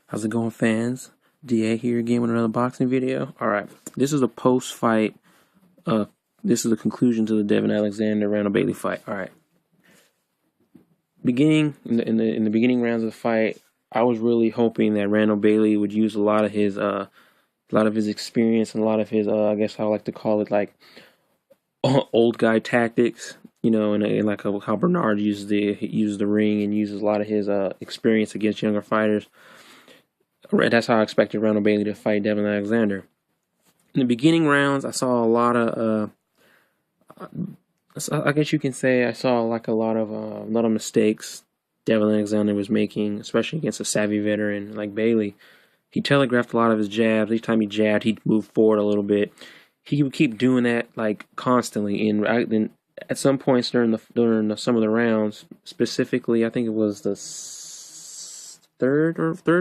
How's it going, fans? DA here again with another boxing video. Alright, this is a post-fight. This is the conclusion to the Devon Alexander Randall Bailey fight. Alright. Beginning in the beginning rounds of the fight, I was really hoping that Randall Bailey would use a lot of his experience and a lot of his I guess I like to call it like old guy tactics, and like how Bernard uses the ring and uses a lot of his experience against younger fighters. That's how I expected Randall Bailey to fight Devon Alexander. In the beginning rounds, I saw a lot of, I guess you can say I saw like a lot of mistakes Devon Alexander was making, especially against a savvy veteran like Bailey. He telegraphed a lot of his jabs. Each time he jabbed, he'd move forward a little bit. He would keep doing that like constantly. And at some points during some of the rounds, specifically, I think it was the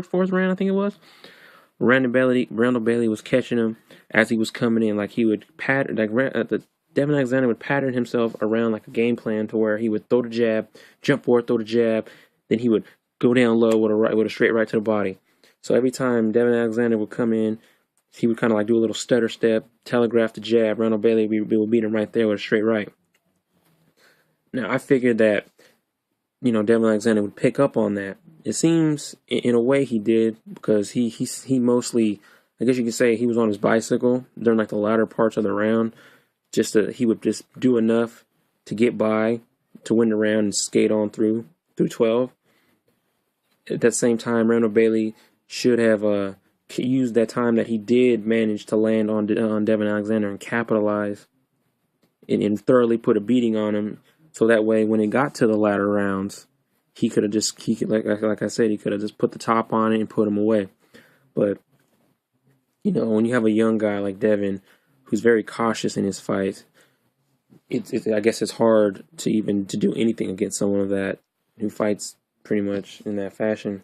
fourth round, I think it was. Randall Bailey was catching him as he was coming in. Like he would pattern, Devon Alexander would pattern himself around like a game plan to where he would throw the jab, jump forward, throw the jab, then he would go down low with a straight right to the body. So every time Devon Alexander would come in, he would kind of like do a little stutter step, telegraph the jab. Randall Bailey would beat him right there with a straight right. Now I figured that Devon Alexander would pick up on that. It seems, in a way, he did, because he mostly, I guess you could say, he was on his bicycle during like the latter parts of the round. He would just do enough to get by, to win the round and skate on through 12. At that same time, Randall Bailey should have used that time that he did manage to land on Devon Alexander and capitalize and thoroughly put a beating on him. So that way, when it got to the latter rounds, he could like I said, he could have just put the top on it and put him away. But when you have a young guy like Devon, who's very cautious in his fights, I guess it's hard to do anything against someone of that who fights pretty much in that fashion.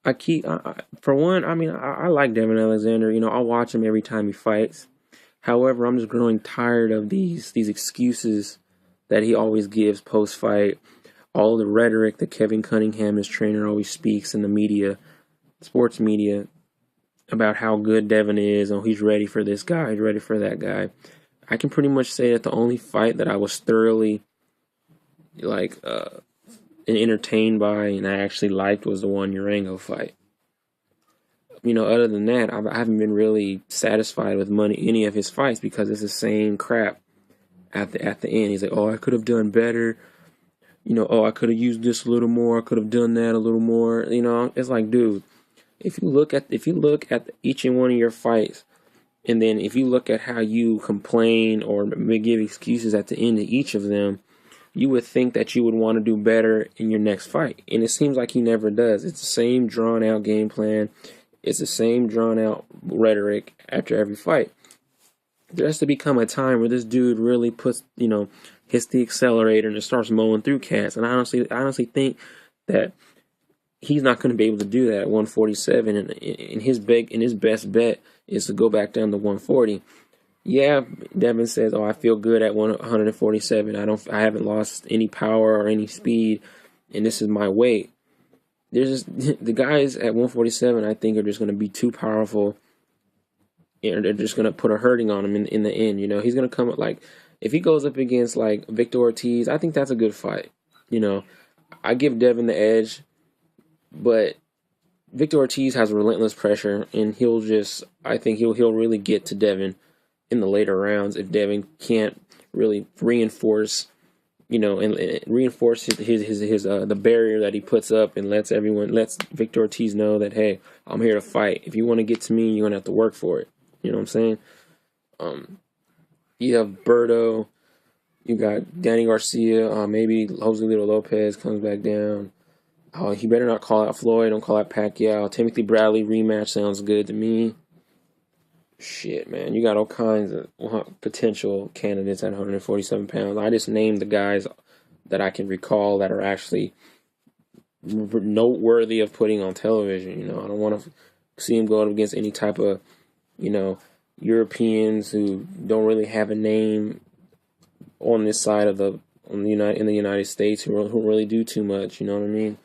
I like Devon Alexander. I'll watch him every time he fights. However, I'm just growing tired of these excuses that he always gives post-fight. All the rhetoric that Kevin Cunningham, his trainer, always speaks in the media, sports media, about how good Devon is, and he's ready for this guy, he's ready for that guy. I can pretty much say that the only fight that I was thoroughly entertained by and I actually liked was the one Urango fight. Other than that, I haven't been really satisfied with any of his fights, because it's the same crap at the end. He's like, oh, I could have done better. I could have used this a little more. I could have done that a little more. It's like, dude, if you look at each and one of your fights, and then if you look at how you complain or give excuses at the end of each of them, you would think that you would want to do better in your next fight. And it seems like he never does. It's the same drawn out game plan. It's the same drawn out rhetoric after every fight. There has to become a time where this dude really puts, hits the accelerator and starts mowing through cats. And I honestly think that he's not going to be able to do that at 147. And his best bet is to go back down to 140. Yeah, Devon says, "Oh, I feel good at 147. I haven't lost any power or any speed, and this is my weight." There's just the guys at 147. I think are just going to be too powerful. They're just going to put a hurting on him in the end. He's going to come up like, if he goes up against like Victor Ortiz, I think that's a good fight. I give Devon the edge, but Victor Ortiz has relentless pressure, and I think he'll really get to Devon in the later rounds if Devon can't really reinforce, and reinforce his the barrier that he puts up, and lets Victor Ortiz know that, hey, I'm here to fight. If you want to get to me, you're gonna have to work for it. You know what I'm saying? You have Berto, you got Danny Garcia, maybe Jose Lito Lopez comes back down. He better not call out Floyd, don't call out Pacquiao. Timothy Bradley rematch sounds good to me. Shit, man, you got all kinds of potential candidates at 147 pounds. I just named the guys that I can recall that are actually noteworthy of putting on television. I don't want to see him going against any type of, Europeans who don't really have a name on this side of in the United States who really do too much. You know what I mean?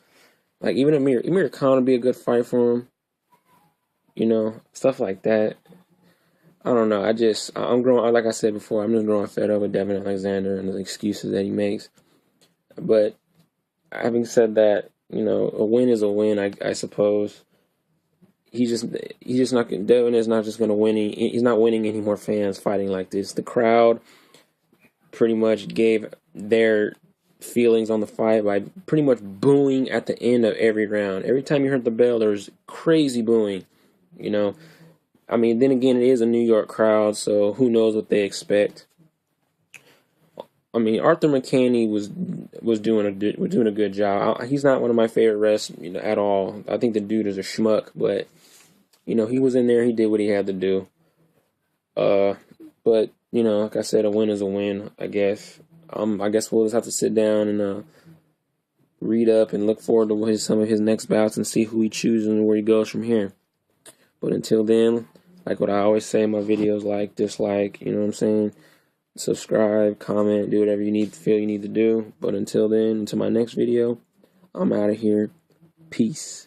Like even Amir Khan would be a good fight for him. You know, stuff like that. I don't know. I'm growing. Like I said before, I'm just growing fed up with Devon Alexander and the excuses that he makes. But having said that, you know, a win is a win. I suppose. He's just not. Devon is not just going to win. He's not winning any more fans fighting like this. The crowd pretty much gave their feelings on the fight by pretty much booing at the end of every round. Every time you heard the bell, there was crazy booing. You know, I mean, then again, it is a New York crowd, so who knows what they expect. I mean, Arthur McCaney was doing a good job. He's not one of my favorite refs, you know, at all. I think the dude is a schmuck, but you know, he was in there. He did what he had to do. But you know, like I said, a win is a win. I guess. I guess we'll just have to sit down and read up and look forward to some of his next bouts and see who he chooses and where he goes from here. But until then, like what I always say in my videos, like, dislike, you know what I'm saying? Subscribe, comment, do whatever you feel you need to do. But until then, until my next video, I'm out of here. Peace.